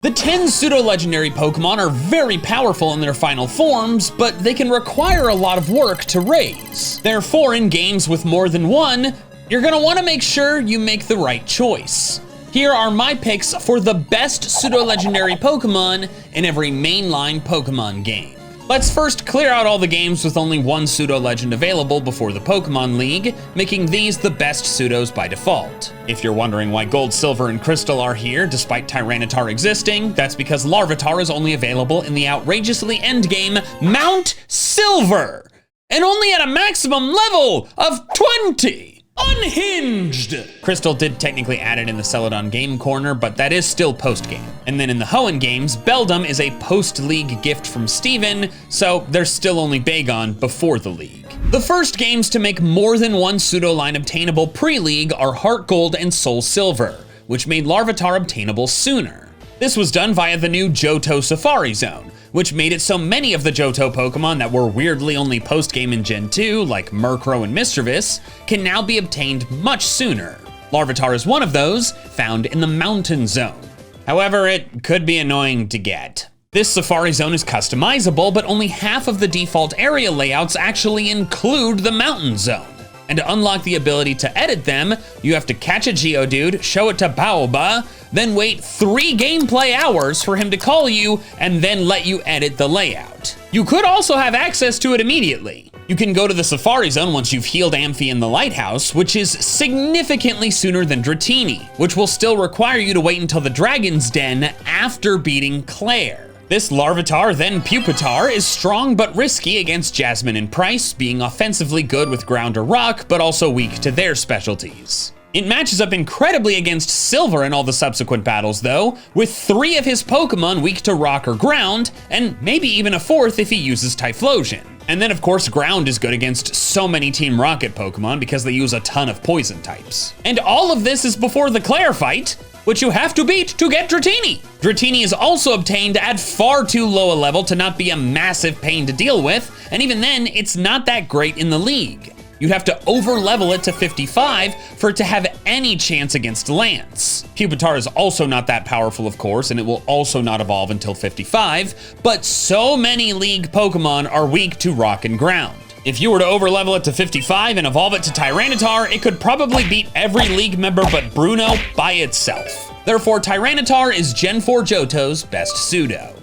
The 10 pseudo-legendary Pokemon are very powerful in their final forms, but they can require a lot of work to raise. Therefore, in games with more than one, you're gonna wanna make sure you make the right choice. Here are my picks for the best pseudo-legendary Pokemon in every mainline Pokemon game. Let's first clear out all the games with only one pseudo-legend available before the Pokemon League, making these the best pseudos by default. If you're wondering why Gold, Silver, and Crystal are here despite Tyranitar existing, that's because Larvitar is only available in the outrageously endgame Mount Silver, and only at a maximum level of 20. Unhinged! Crystal did technically add it in the Celadon Game Corner, but that is still post-game. And then in the Hoenn games, Beldum is a post-league gift from Steven, so there's still only Bagon before the league. The first games to make more than one pseudo-line obtainable pre-league are Heart Gold and Soul Silver, which made Larvitar obtainable sooner. This was done via the new Johto Safari Zone, which made it so many of the Johto Pokemon that were weirdly only post-game in Gen 2, like Murkrow and Mischievous, can now be obtained much sooner. Larvitar is one of those, found in the Mountain Zone. However, it could be annoying to get. This Safari Zone is customizable, but only half of the default area layouts actually include the Mountain Zone. And to unlock the ability to edit them, you have to catch a Geodude, show it to Baoba, then wait 3 gameplay hours for him to call you, and then let you edit the layout. You could also have access to it immediately. You can go to the Safari Zone once you've healed Amphi in the Lighthouse, which is significantly sooner than Dratini, which will still require you to wait until the Dragon's Den after beating Claire. This Larvitar, then Pupitar, is strong but risky against Jasmine and Price, being offensively good with ground or rock, but also weak to their specialties. It matches up incredibly against Silver in all the subsequent battles though, with 3 of his Pokemon weak to rock or ground, and maybe even a 4th if he uses Typhlosion. And then of course ground is good against so many Team Rocket Pokemon because they use a ton of poison types. And all of this is before the Claire fight, which you have to beat to get Dratini. Dratini is also obtained at far too low a level to not be a massive pain to deal with, and even then, it's not that great in the league. You'd have to over-level it to 55 for it to have any chance against Lance. Pupitar is also not that powerful, of course, and it will also not evolve until 55, but so many league Pokemon are weak to rock and ground. If you were to over-level it to 55 and evolve it to Tyranitar, it could probably beat every league member but Bruno by itself. Therefore, Tyranitar is Gen 4 Johto's best pseudo.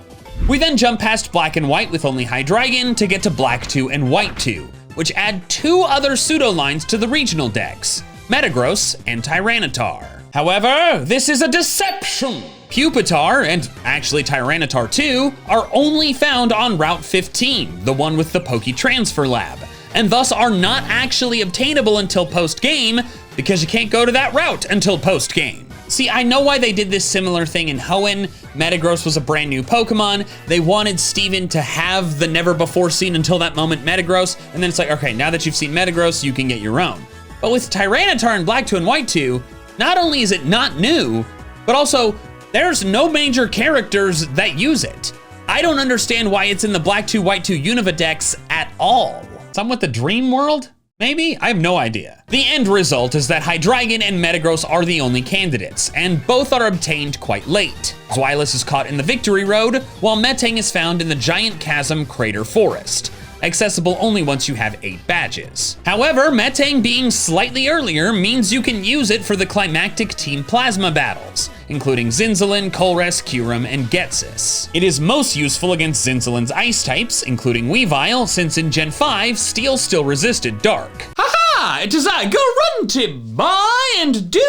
We then jump past Black and White with only Hydreigon to get to Black 2 and White 2, which add 2 other pseudo lines to the regional decks, Metagross and Tyranitar. However, this is a deception. Pupitar, and actually Tyranitar too, are only found on Route 15, the one with the Poke Transfer Lab, and thus are not actually obtainable until post-game, because you can't go to that route until post-game. See, I know why they did this similar thing in Hoenn. Metagross was a brand new Pokemon. They wanted Steven to have the never before seen until that moment Metagross, and then it's like, okay, now that you've seen Metagross, you can get your own. But with Tyranitar in Black 2 and White 2, not only is it not new, but also there's no major characters that use it. I don't understand why it's in the Black 2, White 2 Unova decks at all. Some with the Dream World? Maybe? I have no idea. The end result is that Hydreigon and Metagross are the only candidates, and both are obtained quite late. Zweilous is caught in the Victory Road, while Metang is found in the Giant Chasm Crater Forest, accessible only once you have 8 badges. However, Metang being slightly earlier means you can use it for the climactic Team Plasma battles, including Zinzalin, Colress, Kyurem, and Ghetsis. It is most useful against Zinzalin's ice types, including Weavile, since in Gen 5, Steel still resisted Dark. Haha! It is I, Garunty, boy, and dude,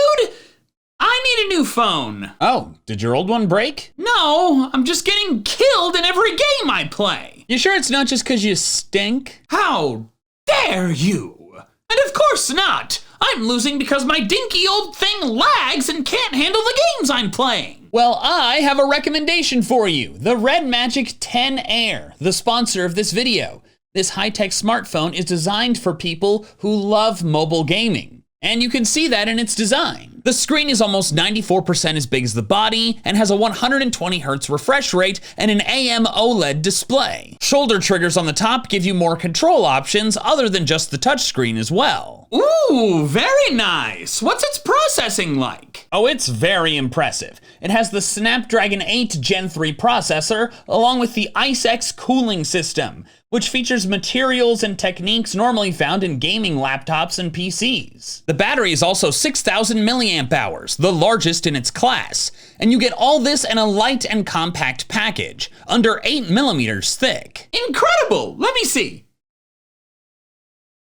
I need a new phone. Oh, did your old one break? No, I'm just getting killed in every game I play. You sure it's not just because you stink? How dare you? And of course not. I'm losing because my dinky old thing lags and can't handle the games I'm playing. Well, I have a recommendation for you. The Red Magic 10 Air, the sponsor of this video. This high-tech smartphone is designed for people who love mobile gaming. And you can see that in its design. The screen is almost 94% as big as the body and has a 120 Hz refresh rate and an AM OLED display. Shoulder triggers on the top give you more control options other than just the touchscreen as well. Ooh, very nice. What's its processing like? Oh, it's very impressive. It has the Snapdragon 8 Gen 3 processor, along with the Ice X cooling system, which features materials and techniques normally found in gaming laptops and PCs. The battery is also 6,000 milliamp hours, the largest in its class, and you get all this in a light and compact package, under 8 millimeters thick. Incredible! Let me see.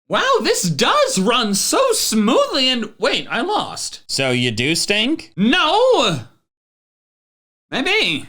Wow, this does run so smoothly and wait, I lost. So you do stink? No! Maybe.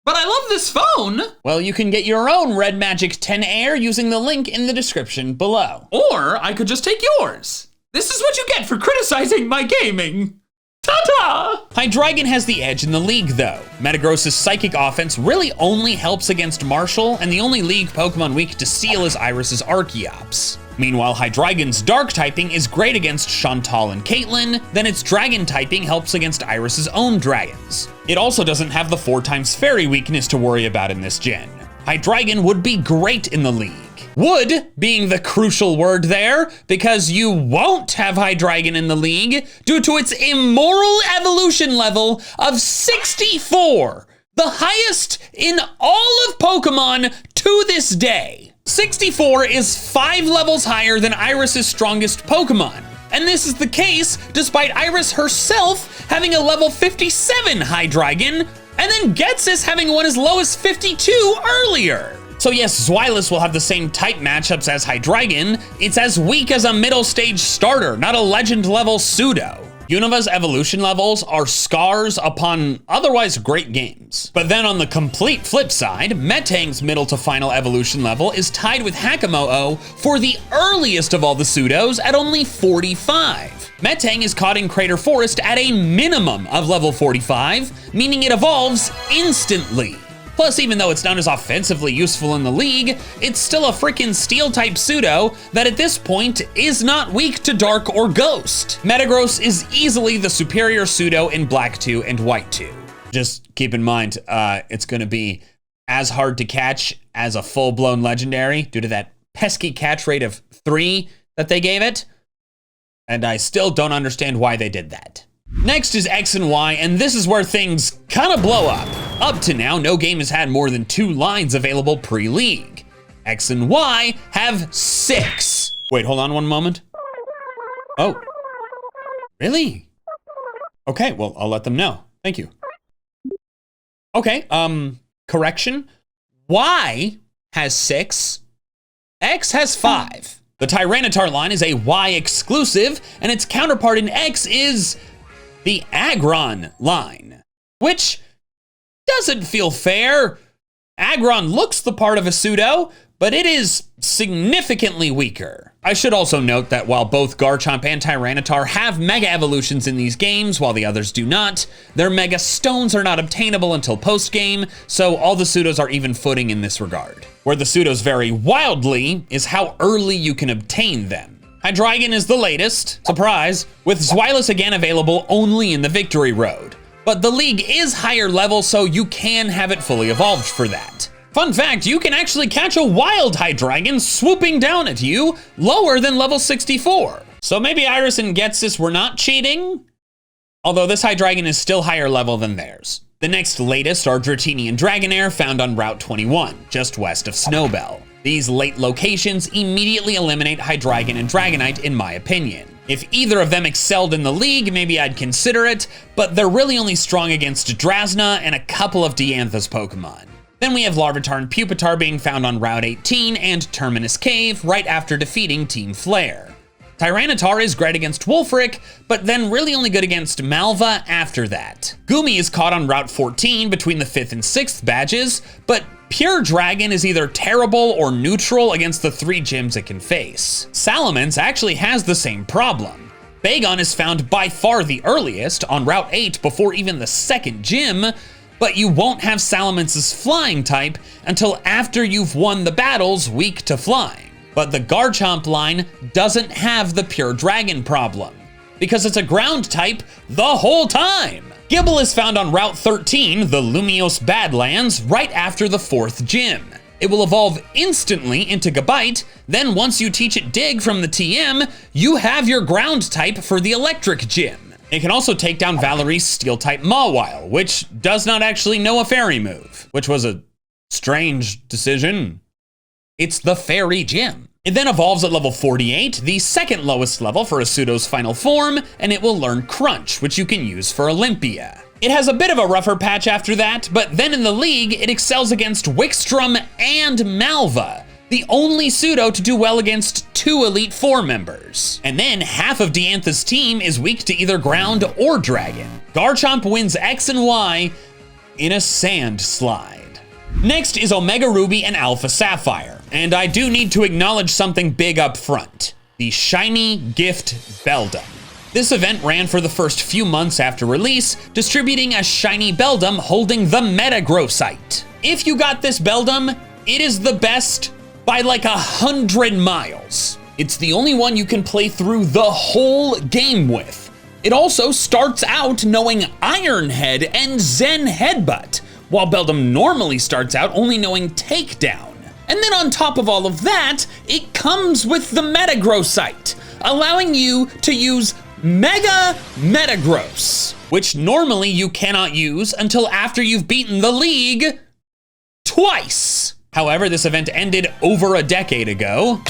But I love this phone! Well, you can get your own Red Magic 10 Air using the link in the description below. Or I could just take yours. This is what you get for criticizing my gaming. Ta-ta! Hydreigon has the edge in the league, though. Metagross's Psychic offense really only helps against Marshall, and the only league Pokemon weak to Steel is Iris's Archeops. Meanwhile, Hydreigon's Dark typing is great against Chantal and Caitlyn, then its Dragon typing helps against Iris's own dragons. It also doesn't have the 4x Fairy weakness to worry about in this gen. Hydreigon would be great in the league. Would being the crucial word there, because you won't have Hydreigon in the league due to its immoral evolution level of 64, the highest in all of Pokemon to this day. 64 is 5 levels higher than Iris's strongest Pokemon. And this is the case despite Iris herself having a level 57 Hydreigon, and then Ghetsis having one as low as 52 earlier. So yes, Zweilous will have the same type matchups as Hydreigon. It's as weak as a middle stage starter, not a legend level Pseudo. Unova's evolution levels are scars upon otherwise great games. But then on the complete flip side, Metang's middle to final evolution level is tied with Hakamo-o for the earliest of all the Pseudos at only 45. Metang is caught in Crater Forest at a minimum of level 45, meaning it evolves instantly. Plus, even though it's not as offensively useful in the league, it's still a frickin' Steel-type Pseudo that at this point is not weak to Dark or Ghost. Metagross is easily the superior Pseudo in Black 2 and White 2. Just keep in mind, it's gonna be as hard to catch as a full-blown Legendary due to that pesky catch rate of 3 that they gave it. And I still don't understand why they did that. Next is X and Y, and this is where things kind of blow up. Up to now, no game has had more than 2 lines available pre-league. X and Y have 6. Wait, hold on one moment. Oh, really? Okay, well, I'll let them know. Thank you. Okay, correction. Y has 6, X has 5. The Tyranitar line is a Y exclusive, and its counterpart in X is the Aggron line, which doesn't feel fair. Aggron looks the part of a Pseudo, but it is significantly weaker. I should also note that while both Garchomp and Tyranitar have Mega Evolutions in these games, while the others do not, their Mega Stones are not obtainable until post-game, so all the Pseudos are even footing in this regard. Where the Pseudos vary wildly is how early you can obtain them. Hydreigon is the latest, surprise, with Zweilous again available only in the Victory Road. But the league is higher level, so you can have it fully evolved for that. Fun fact, you can actually catch a wild Hydreigon swooping down at you lower than level 64. So maybe Iris and Ghetsis were not cheating, although this Hydreigon is still higher level than theirs. The next latest are Dratini and Dragonair found on Route 21, just west of Snowbell. These late locations immediately eliminate Hydreigon and Dragonite in my opinion. If either of them excelled in the league, maybe I'd consider it, but they're really only strong against Drasna and a couple of Diantha's Pokemon. Then we have Larvitar and Pupitar being found on Route 18 and Terminus Cave right after defeating Team Flare. Tyranitar is great against Wolfric, but then really only good against Malva after that. Gumi is caught on Route 14 between the 5th and 6th badges, but Pure Dragon is either terrible or neutral against the 3 gyms it can face. Salamence actually has the same problem. Bagon is found by far the earliest on Route 8 before even the 2nd gym, but you won't have Salamence's flying type until after you've won the battles weak to flying. But the Garchomp line doesn't have the Pure Dragon problem, because it's a ground type the whole time. Gible is found on Route 13, the Lumiose Badlands, right after the 4th gym. it will evolve instantly into Gabite. Then once you teach it Dig from the TM, you have your ground type for the electric gym. It can also take down Valerie's steel type Mawile, which does not actually know a fairy move, which was a strange decision. It's the fairy gym. It then evolves at level 48, the second lowest level for a Pseudo's final form, and it will learn Crunch, which you can use for Olympia. It has a bit of a rougher patch after that, but then in the league, it excels against Wickstrom and Malva, the only Pseudo to do well against 2 Elite Four members. And then half of Diantha's team is weak to either ground or dragon. Garchomp wins X and Y in a sand slide. Next is Omega Ruby and Alpha Sapphire, and I do need to acknowledge something big up front: the Shiny Gift Beldum. This event ran for the first few months after release, distributing a shiny Beldum holding the Metagrossite. If you got this Beldum, it is the best by like 100 miles. It's the only one you can play through the whole game with. It also starts out knowing Iron Head and Zen Headbutt, while Beldum normally starts out only knowing Takedown. And then on top of all of that, it comes with the Metagrossite, allowing you to use Mega Metagross, which normally you cannot use until after you've beaten the league twice. However, this event ended over a decade ago.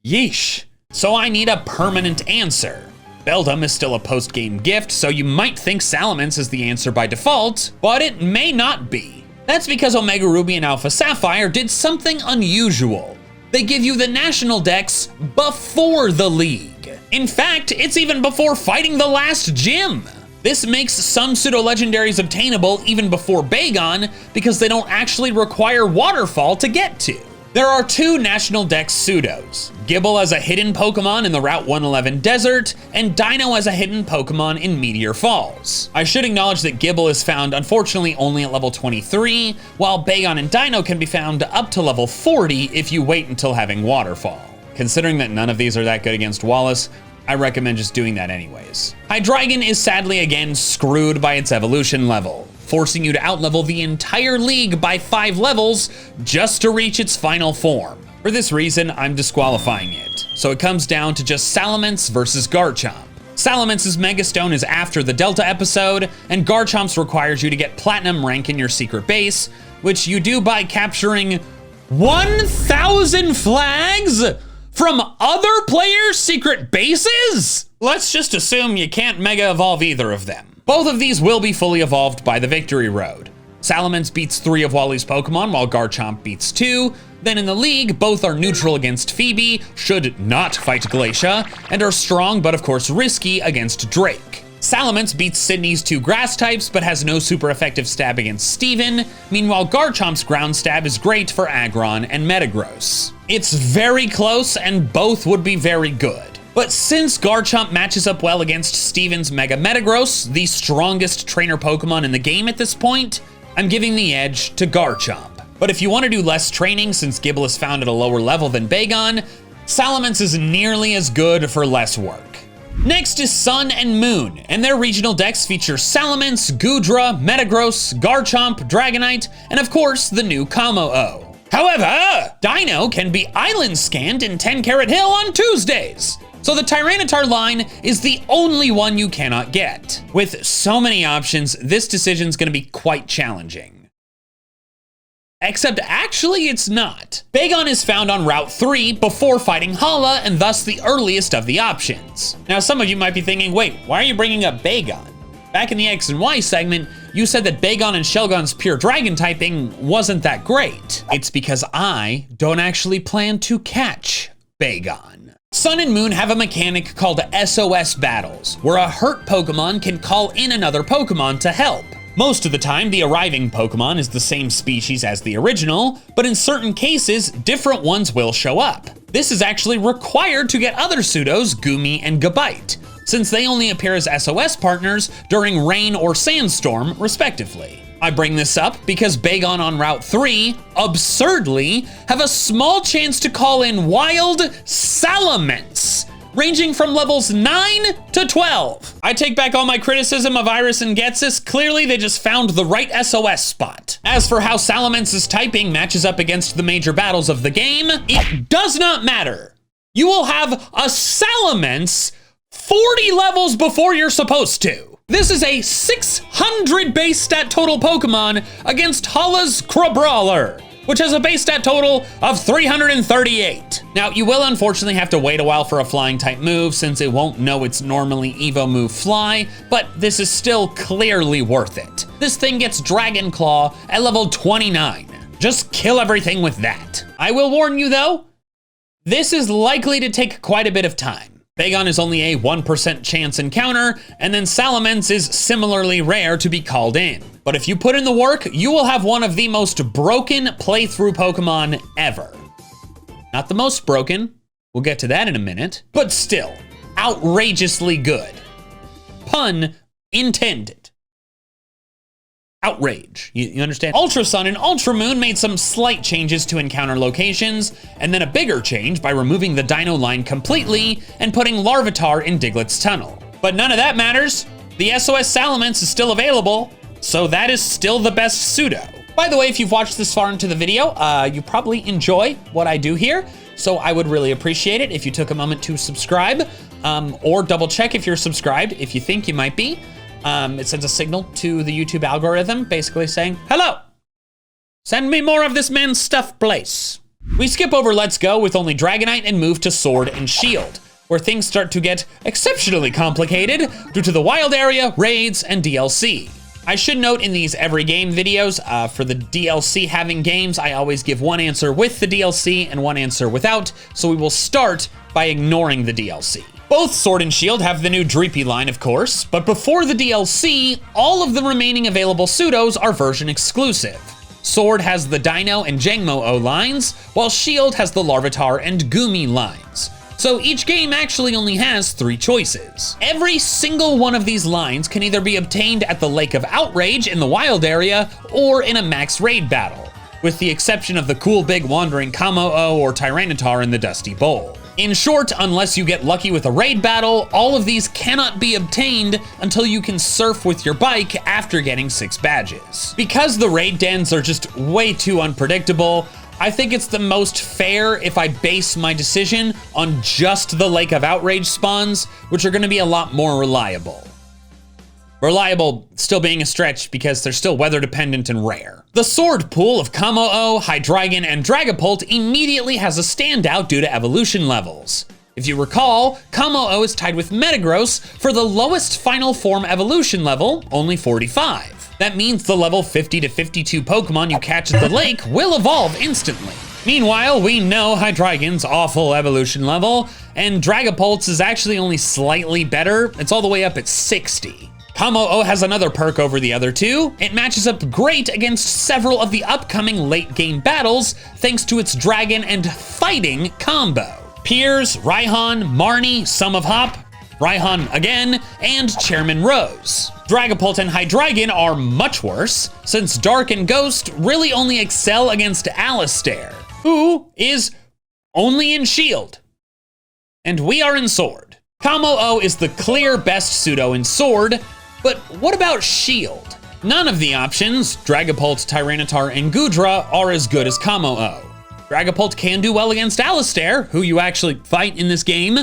Yeesh. So I need a permanent answer. Beldum is still a post-game gift, so you might think Salamence is the answer by default, but it may not be. That's because Omega Ruby and Alpha Sapphire did something unusual. They give you the national dex before the league. In fact, it's even before fighting the last gym. This makes some pseudo-legendaries obtainable even before Bagon because they don't actually require Waterfall to get to. There are 2 national dex pseudos: Gible as a hidden Pokemon in the Route 111 Desert, and Dino as a hidden Pokemon in Meteor Falls. I should acknowledge that Gible is found unfortunately only at level 23, while Bagon and Dino can be found up to level 40 if you wait until having Waterfall. Considering that none of these are that good against Wallace, I recommend just doing that anyways. Hydreigon is sadly again screwed by its evolution level, forcing you to outlevel the entire league by 5 levels just to reach its final form. For this reason, I'm disqualifying it. So it comes down to just Salamence versus Garchomp. Salamence's Megastone is after the Delta episode, and Garchomp's requires you to get Platinum rank in your secret base, which you do by capturing 1,000 flags from other players' secret bases? Let's just assume you can't Mega Evolve either of them. Both of these will be fully evolved by the Victory Road. Salamence beats 3 of Wally's Pokemon, while Garchomp beats 2. Then in the league, both are neutral against Phoebe, should not fight Glacia, and are strong but of course risky against Drake. Salamence beats Sydney's 2 grass types, but has no super effective stab against Steven. Meanwhile, Garchomp's ground stab is great for Aggron and Metagross. It's very close, and both would be very good. But since Garchomp matches up well against Steven's Mega Metagross, the strongest trainer Pokemon in the game at this point, I'm giving the edge to Garchomp. But if you want to do less training, since Gible is found at a lower level than Bagon, Salamence is nearly as good for less work. Next is Sun and Moon, and their regional decks feature Salamence, Goodra, Metagross, Garchomp, Dragonite, and of course, the new Kamo-O. However, Dino can be island scanned in 10 Carat Hill on Tuesdays, so the Tyranitar line is the only one you cannot get. With so many options, this decision's gonna be quite challenging. Except actually it's not. Bagon is found on Route 3 before fighting Hala, and thus the earliest of the options. Now some of you might be thinking, wait, why are you bringing up Bagon? Back in the X and Y segment, you said that Bagon and Shelgon's pure dragon typing wasn't that great. It's because I don't actually plan to catch Bagon. Sun and Moon have a mechanic called SOS battles, where a hurt Pokemon can call in another Pokemon to help. Most of the time, the arriving Pokemon is the same species as the original, but in certain cases, different ones will show up. This is actually required to get other pseudos, Goomy and Gabite, since they only appear as SOS partners during rain or sandstorm, respectively. I bring this up because Bagon on Route 3, absurdly, have a small chance to call in wild Salamence, ranging from levels 9 to 12. I take back all my criticism of Iris and Getsis. Clearly, they just found the right SOS spot. As for how Salamence's typing matches up against the major battles of the game, it does not matter. You will have a Salamence 40 levels before you're supposed to. This is a 600 base stat total Pokemon against Hala's Crabrawler, which has a base stat total of 338. Now, you will unfortunately have to wait a while for a flying type move since it won't know its normally Evo move Fly, but this is still clearly worth it. This thing gets Dragon Claw at level 29. Just kill everything with that. I will warn you though, this is likely to take quite a bit of time. Bagon is only a 1% chance encounter, and then Salamence is similarly rare to be called in. But if you put in the work, you will have one of the most broken playthrough Pokemon ever. Not the most broken, we'll get to that in a minute, but still, outrageously good. Pun intended. Outrage, you understand? Ultra Sun and Ultra Moon made some slight changes to encounter locations, and then a bigger change by removing the Dino line completely and putting Larvitar in Diglett's Tunnel. But none of that matters. The SOS Salamence is still available, so that is still the best Pseudo. By the way, if you've watched this far into the video, you probably enjoy what I do here, so I would really appreciate it if you took a moment to subscribe, or double check if you're subscribed if you think you might be. It sends a signal to the YouTube algorithm, basically saying, hello, send me more of this man's stuff, please. We skip over Let's Go with only Dragonite and move to Sword and Shield, where things start to get exceptionally complicated due to the wild area, raids, and DLC. I should note in these every game videos, for the DLC having games, I always give one answer with the DLC and one answer without, so we will start by ignoring the DLC. Both Sword and Shield have the new Dreepy line, of course, but before the DLC, all of the remaining available Pseudos are version exclusive. Sword has the Dino and Jangmo-O lines, while Shield has the Larvitar and Goomy lines. So each game actually only has 3 choices. Every single one of these lines can either be obtained at the Lake of Outrage in the wild area or in a max raid battle, with the exception of the cool big wandering Kamo-O or Tyranitar in the Dusty Bowl. In short, unless you get lucky with a raid battle, all of these cannot be obtained until you can surf with your bike after getting 6 badges. Because the raid dens are just way too unpredictable, I think it's the most fair if I base my decision on just the Lake of Outrage spawns, which are gonna be a lot more reliable. Reliable still being a stretch because they're still weather dependent and rare. The sword pool of Kamo-O, Hydreigon, and Dragapult immediately has a standout due to evolution levels. If you recall, Kamo-O is tied with Metagross for the lowest final form evolution level, only 45. That means the level 50 to 52 Pokemon you catch at the lake will evolve instantly. Meanwhile, we know Hydreigon's awful evolution level, and Dragapult's is actually only slightly better. It's all the way up at 60. Kamo-O has another perk over the other two. It matches up great against several of the upcoming late game battles thanks to its dragon and fighting combo. Piers, Raihan, Marnie, Sum of Hop, Raihan again, and Chairman Rose. Dragapult and Hydreigon are much worse, since Dark and Ghost really only excel against Alistair, who is only in Shield. And we are in Sword. Kamo-O is the clear best Pseudo in Sword, but what about Shield? None of the options, Dragapult, Tyranitar, and Goodra, are as good as Kamo-O. Dragapult can do well against Alistair, who you actually fight in this game,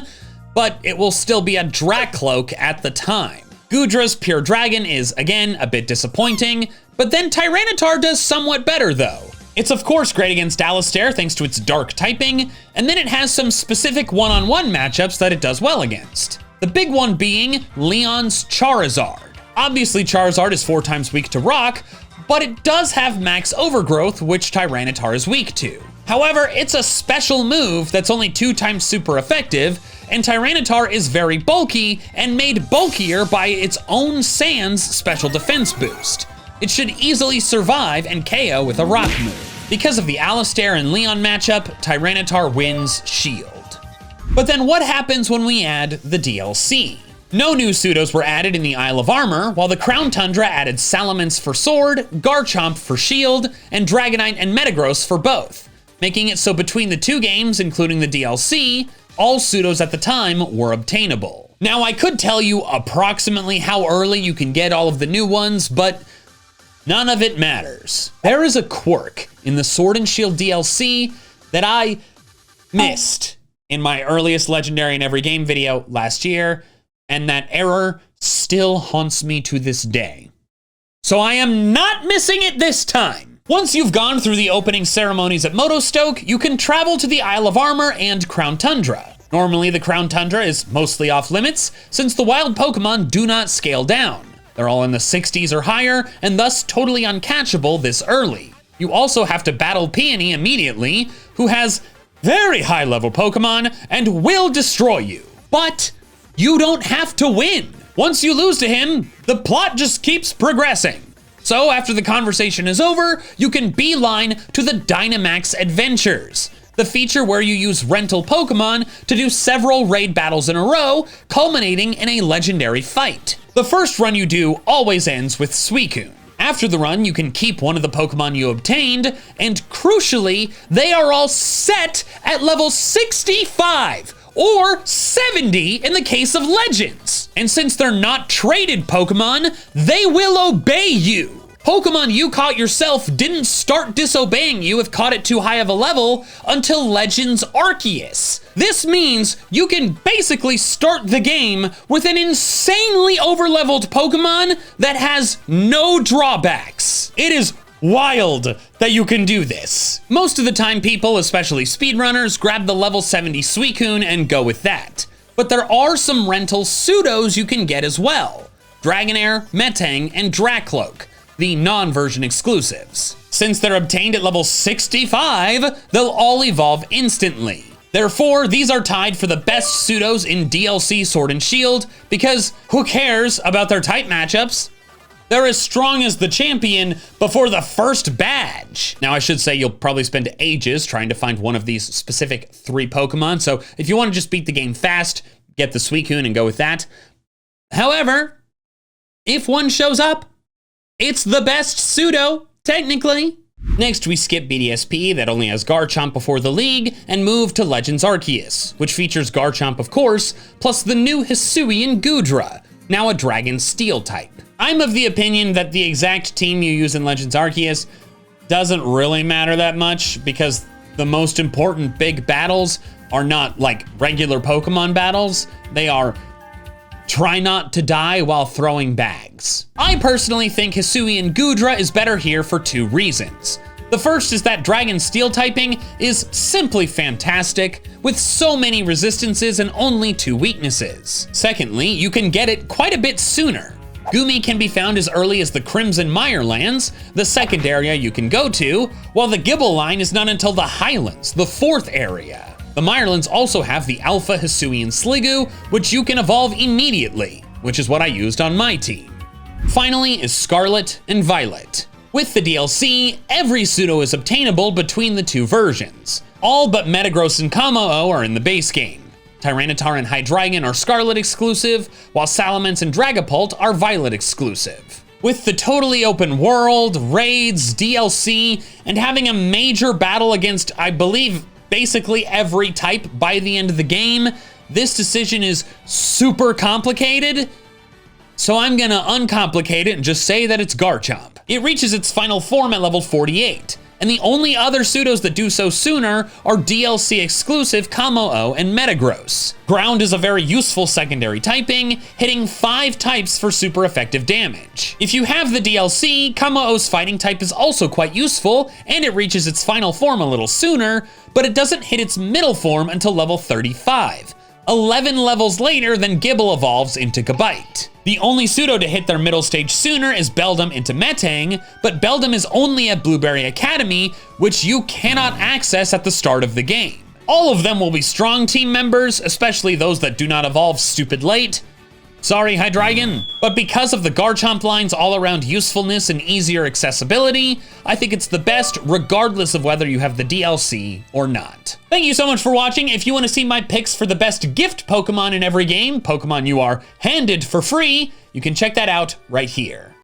but it will still be a Dracloak at the time. Goodra's Pure Dragon is, again, a bit disappointing, but then Tyranitar does somewhat better, though. It's of course great against Alistair thanks to its dark typing, and then it has some specific one-on-one matchups that it does well against. The big one being Leon's Charizard. Obviously, Charizard is 4 times weak to rock, but it does have max overgrowth, which Tyranitar is weak to. However, it's a special move that's only 2 times super effective, and Tyranitar is very bulky and made bulkier by its own Sans special defense boost. It should easily survive and KO with a rock move. Because of the Alistair and Leon matchup, Tyranitar wins Shield. But then what happens when we add the DLC? No new Pseudos were added in the Isle of Armor, while the Crown Tundra added Salamence for Sword, Garchomp for Shield, and Dragonite and Metagross for both, making it so between the 2 games, including the DLC, All pseudos at the time were obtainable. Now, I could tell you approximately how early you can get all of the new ones, but none of it matters. There is a quirk in the Sword and Shield DLC that I missed in my earliest Legendary in Every Game video last year, and that error still haunts me to this day. So I am not missing it this time. Once you've gone through the opening ceremonies at Motostoke, you can travel to the Isle of Armor and Crown Tundra. Normally, the Crown Tundra is mostly off limits, since the wild Pokemon do not scale down. They're all in the 60s or higher, and thus totally uncatchable this early. You also have to battle Peony immediately, who has very high level Pokemon and will destroy you. But you don't have to win. Once you lose to him, the plot just keeps progressing. So after the conversation is over, you can beeline to the Dynamax Adventures, the feature where you use rental Pokemon to do several raid battles in a row, culminating in a legendary fight. The first run you do always ends with Suicune. After the run, you can keep one of the Pokemon you obtained, and crucially, they are all set at level 65, or 70 in the case of Legends. And since they're not traded Pokemon, they will obey you. Pokemon you caught yourself didn't start disobeying you if caught at too high of a level until Legends Arceus. This means you can basically start the game with an insanely overleveled Pokemon that has no drawbacks. It is wild that you can do this. Most of the time people, especially speedrunners, grab the level 70 Suicune and go with that. But there are some rental pseudos you can get as well. Dragonair, Metang, and Dracloak, the non-version exclusives. Since they're obtained at level 65, they'll all evolve instantly. Therefore, these are tied for the best pseudos in DLC Sword and Shield, because who cares about their type matchups? They're as strong as the champion before the first badge. Now, I should say you'll probably spend ages trying to find one of these specific 3 Pokemon, so if you want to just beat the game fast, get the Suicune and go with that. However, if one shows up, it's the best pseudo, technically. Next, we skip BDSP that only has Garchomp before the league and move to Legends Arceus, which features Garchomp, of course, plus the new Hisuian Goodra, now a Dragon Steel type. I'm of the opinion that the exact team you use in Legends Arceus doesn't really matter that much, because the most important big battles are not like regular Pokemon battles. They are try not to die while throwing bags. I personally think Hisuian Goodra is better here for 2 reasons. The first is that Dragon Steel typing is simply fantastic, with so many resistances and only 2 weaknesses. Secondly, you can get it quite a bit sooner. Gumi can be found as early as the Crimson Mirelands, the second area you can go to, while the Gible line is not until the Highlands, the 4th area. The Mirelands also have the Alpha Hisuian Sliggoo, which you can evolve immediately, which is what I used on my team. Finally is Scarlet and Violet. With the DLC, every pseudo is obtainable between the 2 versions. All but Metagross and Kammo-o are in the base game. Tyranitar and Hydreigon are Scarlet exclusive, while Salamence and Dragapult are Violet exclusive. With the totally open world, raids, DLC, and having a major battle against, I believe, basically every type by the end of the game, this decision is super complicated, so I'm gonna uncomplicate it and just say that it's Garchomp. It reaches its final form at level 48, and the only other pseudos that do so sooner are DLC exclusive Kammo-o and Metagross. Ground is a very useful secondary typing, hitting 5 types for super effective damage. If you have the DLC, Kammo-o's fighting type is also quite useful, and it reaches its final form a little sooner, but it doesn't hit its middle form until level 35, 11 levels later than Gible evolves into Gabite. The only pseudo to hit their middle stage sooner is Beldum into Metang, but Beldum is only at Blueberry Academy, which you cannot access at the start of the game. All of them will be strong team members, especially those that do not evolve stupid late. Sorry, Hydreigon. But because of the Garchomp line's all-around usefulness and easier accessibility, I think it's the best regardless of whether you have the DLC or not. Thank you so much for watching. If you want to see my picks for the best gift Pokemon in every game, Pokemon you are handed for free, you can check that out right here.